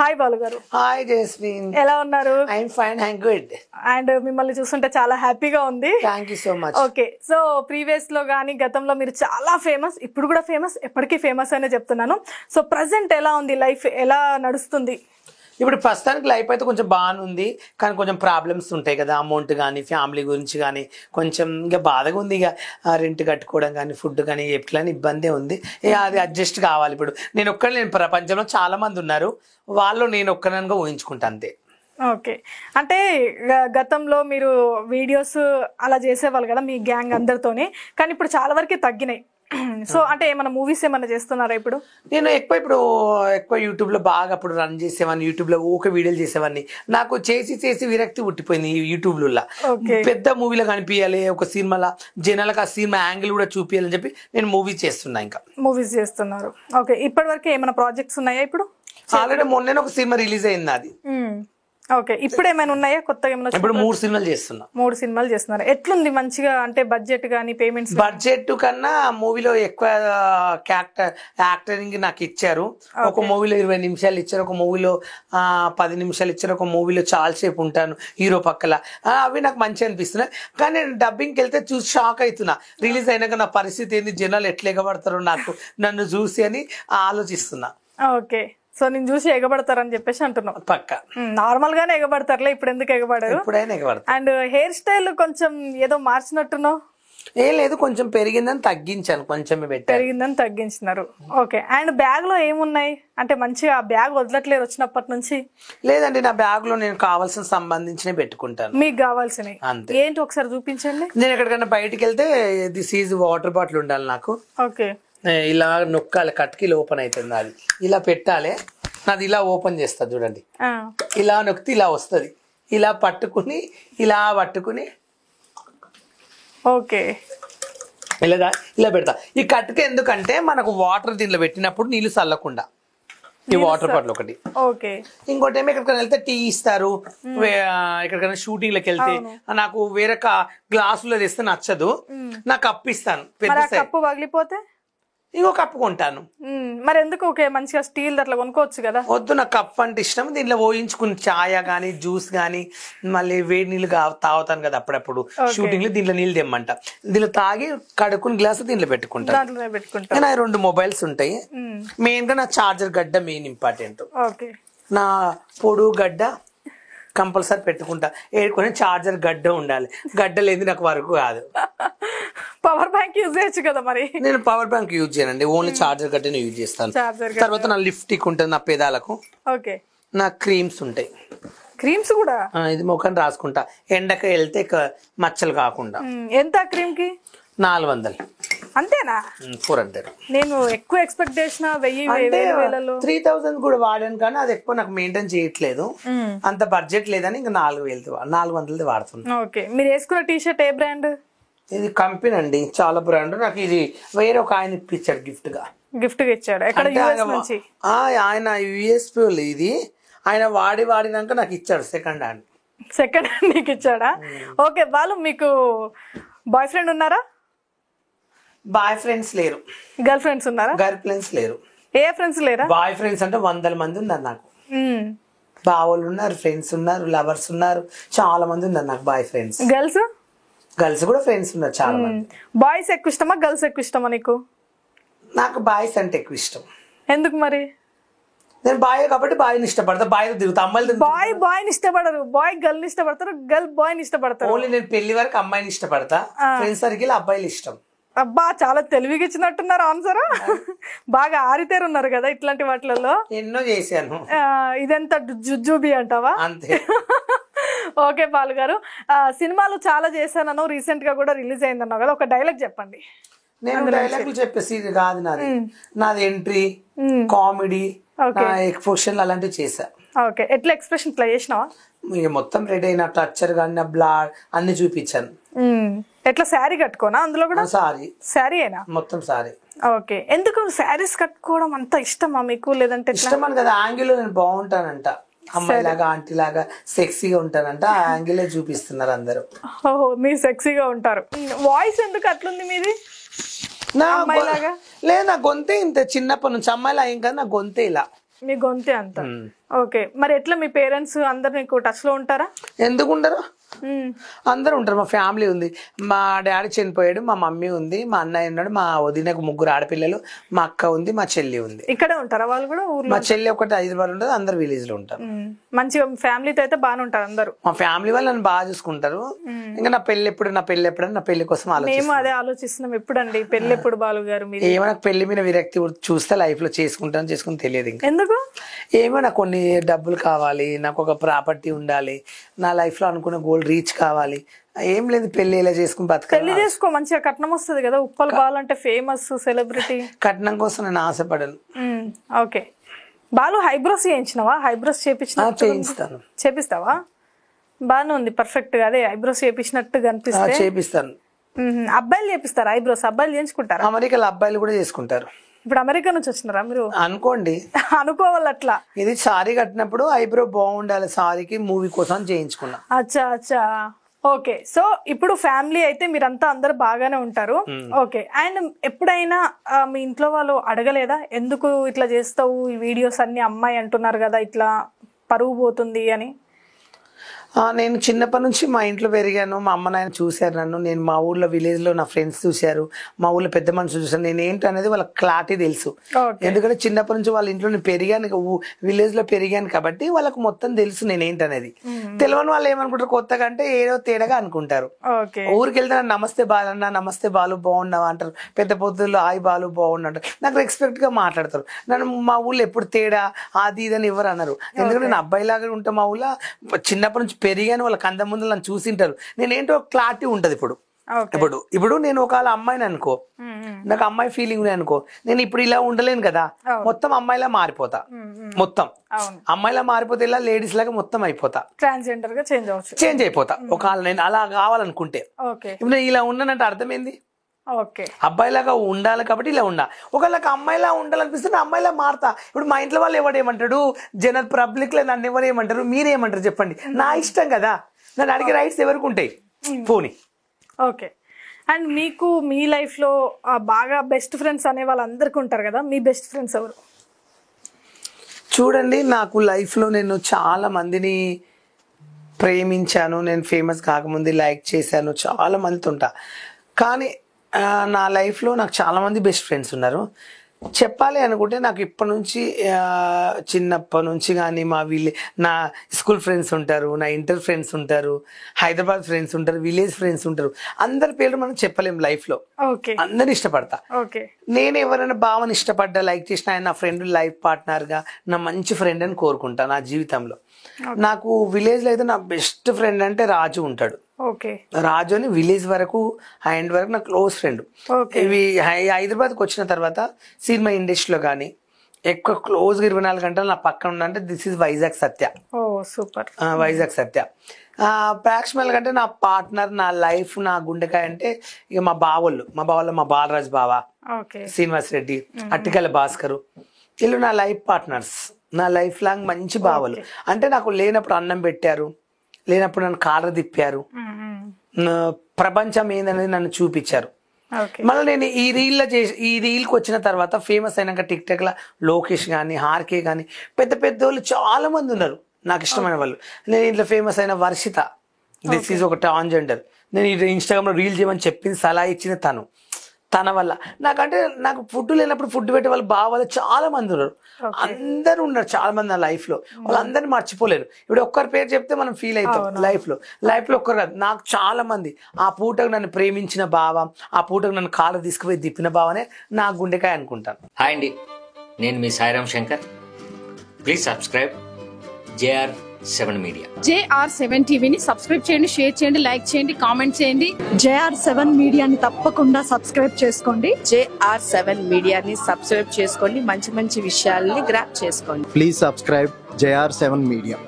Hi Balu గారు. Hi Jasmine, ఎలా ఉన్నారు? I'm fine, I'm good. And మిమ్మల్ని చూస్తుంటే చాలా హ్యాపీగా ఉంది. Thank you so much. Okay, so previous లో కానీ గతంలో మీరు చాలా ఫేమస్, ఇప్పుడు కూడా ఫేమస్, ఎప్పటికీ ఫేమస్ అనే చెప్తున్నాను. సో ప్రజెంట్ ఎలా ఉంది లైఫ్, ఎలా నడుస్తుంది? ఇప్పుడు ప్రస్తుతానికి లైఫ్ అయితే కొంచెం బాగానే ఉంది, కానీ కొంచెం ప్రాబ్లమ్స్ ఉంటాయి కదా, అమౌంట్ కానీ ఫ్యామిలీ గురించి కానీ కొంచెం ఇంకా బాధగా ఉంది. ఇక రెంట్ కట్టుకోవడం కానీ ఫుడ్ కానీ ఎట్లా ఇబ్బందే ఉంది. ఇక అది అడ్జస్ట్ కావాలి. ఇప్పుడు నేను ఒక్కడే, నేను ప్రపంచంలో చాలా మంది ఉన్నారు, వాళ్ళు నేను ఒక్కనగా ఊహించుకుంటా అంతే. ఓకే, అంటే గతంలో మీరు వీడియోస్ అలా చేసేవాళ్ళు కదా మీ గ్యాంగ్ అందరితోనే, కానీ ఇప్పుడు చాలా వరకు తగ్గినాయి. సో అంటే ఏమైనా మూవీస్ ఏమైనా చేస్తున్నారా ఇప్పుడు? నేను ఎక్కువ యూట్యూబ్లో బాగా అప్పుడు రన్ చేసేవాడిని, యూట్యూబ్లో ఒక వీడియోలు చేసేవాడిని. నాకు చేసి విరక్తి పుట్టిపోయింది ఈ యూట్యూబ్లో. పెద్ద మూవీలో కనిపించాలి, ఒక సినిమాలో జనాలకు ఆ సినిమా యాంగిల్ కూడా చూపించాలని చెప్పి నేను మూవీస్ చేస్తున్నా. ఇంకా మూవీస్ చేస్తున్నారు. ఓకే, ఇప్పటి వరకు ఏమైనా ప్రాజెక్ట్స్ ఉన్నాయా ఇప్పుడు? ఆల్రెడీ మొన్న ఒక సినిమా రిలీజ్ అయింది అది. ఓకే, ఇప్పుడు ఏమైనా ఉన్నాయా కొత్తగా? ఏమైనా ఇప్పుడు 3 సినిమాలు చేస్తున్నా. 3 సినిమాలు చేస్తున్నారు. ఎట్లుంది మంచిగా? అంటే బడ్జెట్ కానీ పేమెంట్స్? బడ్జెట్ కన్నా మూవీలో ఎక్కువ యాక్టరింగ్ నాకు ఇచ్చారు. ఒక మూవీలో 20 నిమిషాలు ఇచ్చారు, ఒక మూవీలో 10 నిమిషాలు ఇచ్చారు, ఒక మూవీలో చాలాసేపు ఉంటాను హీరో పక్కల. అవి నాకు మంచిగా అనిపిస్తున్నాయి. కానీ నేను డబ్బింగ్కి వెళ్తే చూసి షాక్ అవుతున్నా, రిలీజ్ అయినాక నా పరిస్థితి ఏంది, జనాలు ఎట్లా ఎగబడతారో నన్ను చూసి అని ఆలోచిస్తున్నా. ఓకే, సో నేను చూసి ఎగబడతారని చెప్పేసి అంటున్నావు. పక్క నార్మల్ గానే ఎగబడతారులే, ఇప్పుడు ఎందుకు ఎగబడరు? ఎప్పుడైనా ఎగబడతారు. అండ్ హెయిర్ స్టైల్ కొంచెం ఏదో మార్చినట్టున్నావు. ఏం లేదు, కొంచెం పెరిగిందని తగ్గించాను, కొంచెమే పెరిగిందని తగ్గించినారు. ఓకే, అండ్ బ్యాగ్ లో ఏమున్నాయి? అంటే మంచిగా ఆ బ్యాగ్ వదలట్లేరు వచ్చినప్పటి నుంచి? లేదండి, నా బ్యాగ్ లో నేను కావాల్సిన సంబంధించినవి పెట్టుకుంటాను. మీకు కావాల్సినవి అంతే. ఏంటి ఒకసారి చూపించండి. నేను ఎక్కడికైనా బయటకు వెళ్తే దిస్ ఈజ్ వాటర్ బాటిల్ ఉండాలి నాకు. ఓకే, ఇలా నొక్కాలి, కట్కి ఓపెన్ అవుతుంది, అది ఇలా పెట్టాలి. నాది ఇలా ఓపెన్ చేస్తా చూడండి, ఇలా నొక్కితే ఇలా వస్తుంది. ఇలా పట్టుకుని ఓకే ఇలా పెడతా. ఈ కట్టుకు ఎందుకంటే మనకు వాటర్ దీనిలో పెట్టినప్పుడు నీళ్ళు చల్లకుండా, ఈ వాటర్ బాటిల్ ఒకటి. ఓకే, ఇంకోటి ఏమో ఎక్కడికైనా వెళ్తే టీ ఇస్తారు, ఎక్కడికైనా షూటింగ్ లకి వెళ్తే నాకు వేరే గ్లాసులో తెస్తే నచ్చదు, నాకు కప్పు ఇస్తాను. పెద్ద కప్పు పగిలిపోతే ఇంకో కప్పు కొంటాను. మరి ఎందుకు? ఓకే, మంచిగా స్టీల్ అట్లా కొనుక్కోవచ్చు కదా. వద్దు, నాకు కప్పు అంటే ఇష్టం. దీంట్లో పోయించుకుని ఛాయ గానీ జ్యూస్ గానీ మళ్ళీ వేడి నీళ్ళు తాగుతాను కదా అప్పుడప్పుడు షూటింగ్ లో, దీంట్లో నీళ్ళు తెమ్మంట, దీనిలో తాగి కడుక్కుని గ్లాస్ దీంట్లో పెట్టుకుంటాను. 2 మొబైల్స్ ఉంటాయి. మెయిన్ గా నా చార్జర్ గడ్డ మెయిన్ ఇంపార్టెంట్. నా పొడుగు గడ్డ కంపల్సరీ పెట్టుకుంటా. ఏడుకొని చార్జర్ గడ్డ ఉండాలి, గడ్డ లేని నాకు వరకు కాదు. పవర్ బ్యాంక్ యూజ్ చేయొచ్చు కదా మరి? నేను పవర్ బ్యాంక్ యూజ్ చేయనండి, ఓన్లీ చార్జర్ గడ్డని యూజ్ చేస్తాను. తర్వాత నా లిప్స్టిక్ ఉంటుంది నా పెదాలకు. ఓకే, నా క్రీమ్స్ ఉంటాయి. క్రీమ్స్ కూడా ఇది ముఖం రాసుకుంటా, ఎండకి వెళ్తే మచ్చలు కాకుండా. ఎంత క్రీమ్ కి? 400. అంతేనా? 400. నేను ఎక్కువ ఎక్స్పెక్ట్ చేసిన 1000 3000 కూడా వాడాను, కానీ అది ఎక్కువ నాకు మెయింటైన్ చేయట్లేదు, అంత బడ్జెట్ లేదని ఇంకా 400 వాడుతున్నాను. ఓకే, మీరు వేసుకున్న టీ షర్ట్ ఏ బ్రాండ్? ఇది కంపెనీ అండి, చాలా బ్రాండ్. నాకు ఇది వేరే ఒక ఆయన ఇప్పించాడు గిఫ్ట్ గా ఇచ్చాడు. ఎక్కడ? యుఎస్ నుంచి. ఆయన యుఎస్పీ ఇది, ఆయన వాడినాక నాకు ఇచ్చాడు సెకండ్ హ్యాండ్. నీకు ఇచ్చాడా? ఓకే, వాళ్ళు మీకు బాయ్ ఫ్రెండ్ ఉన్నారా? బాయ్ ఫ్రెండ్స్ లేరు. గర్ల్ ఫ్రెండ్స్ ఉన్నారా? గర్ల్ ఫ్రెండ్స్ లేరు. ఏ ఫ్రెండ్స్ లేరా? బాయ్ ఫ్రెండ్స్ అంటే 100 మంది ఉన్నారు నాకు. బావోళ్ళు ఉన్నారు, ఫ్రెండ్స్ ఉన్నారు, లవర్స్ ఉన్నారు, చాలా మంది ఉన్నారు నాకు బాయ్ ఫ్రెండ్స్. గర్ల్స్ కూడా ఫ్రెండ్స్ ఉన్నారు చాలా మంది. బాయ్స్ ఎక్కువ ఇష్టమా, గర్ల్స్ ఎక్కువ ఇష్టమా నీకు? నాకు బాయ్స్ అంటే ఎక్కువ ఇష్టం. ఎందుకు మరి? నేను బాయ్ కాబట్టి బాయ్ని ఇష్టపడతా, బాయ్ తిరుగుతా. అమ్మాయిలు బాయ్ని ఇష్టపడరు, బాయ్ గర్ల్ ని ఇష్టపడతారు, గర్ల్ బాయ్ ని ఇష్టపడతారు. ఓన్లీ నేను పెళ్లి వరకు అమ్మాయిని ఇష్టపడతా, ఫ్రెండ్స్ సర్కిల్ అబ్బాయిలు ఇష్టం. అబ్బా, చాలా తెలివిగా ఇచ్చినట్టున్నారు ఆన్సర్. బాగా ఆరితేరున్నారు కదా ఇట్లాంటి వాటిలలో. ఎన్నో చేశాను. ఇదెంత జుజుబి అంటావా? అంతే. ఓకే బాలు గారు, సినిమాలు చాలా చేశాను, రీసెంట్ గా కూడా రిలీజ్ అయిందన్నావు కదా, ఒక డైలాగ్ చెప్పండి. నేను డైలాగులు చెప్పేసి కాదు, నాది ఎంట్రీ, కామెడీ, ఎక్స్ప్రెషన్ అలాంటివి చేశా. ఓకే, ఎట్లా ఎక్స్ప్రెషన్ ప్లే చేసినావా? ఇక మొత్తం రెడీ అయిన టచ్చర్ కానీ నా బ్లాడ్ అన్ని చూపించాను. ఎట్లా శారీ కట్టుకోనా? అందులో కూడా శారీ అయినా? మొత్తం శారీ. ఓకే, ఎందుకు శారీస్ కట్టుకోవడం అంత ఇష్టమా మీకు? లేదంటే ఇష్టం అని కదా, యాంగిల్ నేను బాగుంటానంట, అమ్మాయిలాగా ఆంటీ లాగా సెక్సీగా ఉంటానంట, ఆ యాంగిల్ చూపిస్తున్నారు అందరూ. ఓహో, మీరు సెక్సీగా ఉంటారు. వాయిస్ ఎందుకు అట్లుంది మీది? లేదు, నా గొంతే ఇంత చిన్నప్పటి నుంచి అమ్మాయిలా ఏం కదా, నా గొంతే ఇలా. మీ గొంతే అంత. ఓకే, మరి ఎట్లా మీ పేరెంట్స్ అందరు మీకు టచ్ లో ఉంటారా? ఎందుకు ఉండరు, అందరూ ఉంటారు. మా ఫ్యామిలీ ఉంది, మా డాడీ చనిపోయాడు, మా మమ్మీ ఉంది, మా అన్నయ్య ఉన్నాడు, మా వదినకు 3 ఆడపిల్లలు, మా అక్క ఉంది, మా చెల్లి ఉంది. ఇక్కడే ఉంటారా వాళ్ళు కూడా ఊర్లో? మా చెల్లి ఒకటి హైదరాబాద్ ఉంటుంది, అందరు విలేజ్ లో ఉంటారు. మంచిగా ఫ్యామిలీతో అయితే బాగానే ఉంటారు అందరు. మా ఫ్యామిలీ వాళ్ళు నన్ను బాగా చూసుకుంటారు. ఇంకా నా పెళ్లి ఎప్పుడు నా పెళ్లి కోసం మేము అదే ఆలోచిస్తున్నాం, ఎప్పుడండి పెళ్లి ఎప్పుడు బాలు గారు? మీరు ఏమో నాకు పెళ్లి మీద విరక్తి చూస్తే లైఫ్ లో చేసుకుని తెలియదు. ఇంకా ఎందుకు? ఏమో నాకు కొన్ని డబ్బులు కావాలి, నాకు ఒక ప్రాపర్టీ ఉండాలి, నా లైఫ్ లో అనుకున్న గోల్ రీచ్ కావాలి. ఏం లేదు, పెళ్లి ఇలా చేసుకుని బతకాలి. పెళ్లి చేసుకో, మంచిగా కట్నం వస్తుంది కదా. ఉప్పల్ బాలు అంటే ఫేమస్ సెలబ్రిటీ. కట్నం కోసం నేను ఆశపడను. ఓకే, బాలు హైబ్రోస్ చేయించినవా? హైబ్రోస్ చేయిస్తాను. చేపిస్తావా? బాగానే ఉంది, పర్ఫెక్ట్ గా. అదే ఐబ్రోస్ చేపించినట్టు కనిపిస్తే చేపిస్తాను. అబ్బాయిలు చేపిస్తారు ఐబ్రోస్? అబ్బాయిలు చేయించుకుంటారు? అమెరికాలో అబ్బాయిలు కూడా చేసుకుంటారు. ఇప్పుడు అమెరికా నుంచి వచ్చినారా మీరు? అనుకోండి, అనుకోవాలి అట్లా. ఇది సారీ కట్టినప్పుడు ఐబ్రో బాగుండాలి, సారీకి మూవీ కోసం చేయించుకున్నా. అచ్చా అచ్చా, ఓకే. సో ఇప్పుడు ఫ్యామిలీ అయితే మీరంతా అందరు బాగానే ఉంటారు. ఓకే, అండ్ ఎప్పుడైనా మీ ఇంట్లో వాళ్ళు అడగలేదా, ఎందుకు ఇట్లా చేస్తావు, ఈ వీడియోస్ అన్ని అమ్మాయి అంటున్నారు కదా, ఇట్లా పరువు పోతుంది అని? నేను చిన్నప్పటి నుంచి మా ఇంట్లో పెరిగాను, మా అమ్మ నాయన చూశారు నన్ను. నేను మా ఊర్లో విలేజ్ లో నా ఫ్రెండ్స్ చూశారు, మా ఊర్లో పెద్ద మనుషులు చూశారు. నేను ఏంటి అనేది వాళ్ళకి క్లారిటీ తెలుసు. ఎందుకంటే చిన్నప్పటి నుంచి వాళ్ళ ఇంట్లో నేను పెరిగాను, విలేజ్ లో పెరిగాను కాబట్టి వాళ్ళకి మొత్తం తెలుసు నేను ఏంటనేది. తెలియని వాళ్ళు ఏమనుకుంటారు, కొత్తగా అంటే ఏదో తేడాగా అనుకుంటారు. ఊరికి వెళ్తే నమస్తే బాలన్న, నమస్తే బాలు బాగున్నావా అంటారు, పెద్ద పొద్దుల్లో హాయ్ బాలు బాగున్నా అంటారు. నాకు రెస్పెక్ట్ గా మాట్లాడతారు. నన్ను మా ఊళ్ళో ఎప్పుడు తేడా అది ఇదని ఎవరు అన్నారు. ఎందుకంటే నేను అబ్బాయి లాగా ఉంటా. మా ఊళ్ళో చిన్నప్పటి నుంచి పెరిగాను, వాళ్ళకి అంత ముందు నన్ను చూసింటారు. నేనేంటో క్లారిటీ ఉంటది. ఇప్పుడు నేను ఒకవేళ అమ్మాయిని అనుకో, నాకు అమ్మాయి ఫీలింగ్ అనుకో, నేను ఇప్పుడు ఇలా ఉండలేను కదా, మొత్తం అమ్మాయిలా మారిపోతా. మొత్తం అమ్మాయిలా మారిపోతే ఇలా లేడీస్ లాగా మొత్తం అయిపోతా, ట్రాన్స్జెండర్ గా చేంజ్ అయిపోతా. ఒకవేళ నేను అలా కావాలనుకుంటే. ఇప్పుడు నేను ఇలా ఉన్నానంటే అర్థమైంది, అబ్బాయిలాగా ఉండాలి కాబట్టి ఇలా ఉండా. ఒకవేళ అమ్మాయిలా ఉండాలనిపిస్తే అమ్మాయిలా మారుతా. ఇప్పుడు మా ఇంట్లో వాళ్ళు ఎవడేమంటాడు, జనరల్ పబ్లిక్ లో నన్ను ఎవరేమంటారు, మీరేమంటారు చెప్పండి, నా ఇష్టం కదా. నన్ను అడిగే రైట్స్ ఎవరికి ఉంటాయి? పోనీ. ఓకే, అండ్ మీకు మీ లైఫ్ లో బాగా బెస్ట్ ఫ్రెండ్స్ అనే వాళ్ళందరికీ ఉంటారు కదా, మీ బెస్ట్ ఫ్రెండ్స్ ఎవరు? చూడండి, నాకు లైఫ్ లో నేను చాలా మందిని ప్రేమించాను. నేను ఫేమస్ కాకముందు లైక్ చేశాను, చాలా మందితో ఉంటా. కానీ నా లైఫ్లో నాకు చాలామంది బెస్ట్ ఫ్రెండ్స్ ఉన్నారు. చెప్పాలి అనుకుంటే నాకు ఇప్పటి నుంచి చిన్నప్పటి నుంచి కానీ నా స్కూల్ ఫ్రెండ్స్ ఉంటారు, నా ఇంటర్ ఫ్రెండ్స్ ఉంటారు, హైదరాబాద్ ఫ్రెండ్స్ ఉంటారు, విలేజ్ ఫ్రెండ్స్ ఉంటారు. అందరి పేర్లు మనం చెప్పలేము లైఫ్లో. అందరిని ఇష్టపడతా. నేను ఎవరైనా భావన ఇష్టపడ్డా, లైక్ చేసిన ఆయన నా ఫ్రెండ్, లైఫ్ పార్ట్నర్గా నా మంచి ఫ్రెండ్ అని కోరుకుంటా నా జీవితంలో. నాకు విలేజ్లో అయితే నా బెస్ట్ ఫ్రెండ్ అంటే రాజు ఉంటాడు. రాజు అని విలేజ్ వరకు అండ్ వరకు నా క్లోజ్ ఫ్రెండ్. ఇవి హైదరాబాద్కి వచ్చిన తర్వాత సినిమా ఇండస్ట్రీలో కానీ ఎక్కువ క్లోజ్ గా 24 గంటలు నా పక్కన ఉండంటే this is Vizag Satya. Super. Vizag Satya ప్రాక్సిమల్ కంటే నా పార్ట్నర్, నా లైఫ్, నా గుండెకాయ అంటే ఇక మా బావోళ్ళు మా బాలరాజ్ బావ, శ్రీనివాస్ రెడ్డి, అట్టికల భాస్కరు, వీళ్ళు నా లైఫ్ పార్ట్నర్స్, నా లైఫ్ లాంగ్ మంచి బావలు. అంటే నాకు లేనప్పుడు అన్నం పెట్టారు, లేనప్పుడు నన్ను కాలర్ తిప్పారు, ప్రపంచం ఏందనేది నన్ను చూపించారు. మళ్ళీ నేను ఈ రీల్కి వచ్చిన తర్వాత ఫేమస్ అయినాక టిక్ టాక్ లా లోకేష్ కానీ, హార్కే కానీ పెద్ద పెద్ద వాళ్ళు చాలా మంది ఉన్నారు నాకు ఇష్టమైన వాళ్ళు. నేను ఇట్లా ఫేమస్ అయిన వర్షిత, దిస్ ఈజ్ ఒక ట్రాన్స్జెండర్. నేను ఇన్స్టాగ్రామ్ లో రీల్ చేయమని చెప్పింది, సలహా ఇచ్చిన తన వల్ల. నాకు ఫుడ్ లేనప్పుడు ఫుడ్ పెట్టే వాళ్ళు బాగా చాలా మంది ఉన్నారు. అందరూ ఉన్నారు చాలా మంది నా లైఫ్ లో. వాళ్ళందరినీ మర్చిపోలేరు. ఇప్పుడు ఒక్కరి పేరు చెప్తే మనం ఫీల్ అవుతాం. లైఫ్ లో ఒక్కరు కాదు, నాకు చాలా మంది. ఆ పూటకు నన్ను ప్రేమించిన బావ, ఆ పూటకు నన్ను కాలు తీసుకుపోయి తిప్పిన బావనే నా గుండెకాయ అనుకుంటాను. హాయ్ అండి, నేను మీ Sairam Shankar. Please subscribe JR7 media. JR7 టీవీని సబ్స్క్రైబ్ చేయండి, షేర్ చేయండి, లైక్ చేయండి, కామెంట్ చేయండి. JR7 మీడియాని తప్పకుండా సబ్స్క్రైబ్ చేసుకోండి. JR7 మీడియాని సబ్స్క్రైబ్ చేసుకోండి, మంచి మంచి విషయాల్ని గ్రాప్ చేసుకోండి. Please subscribe JR7 media.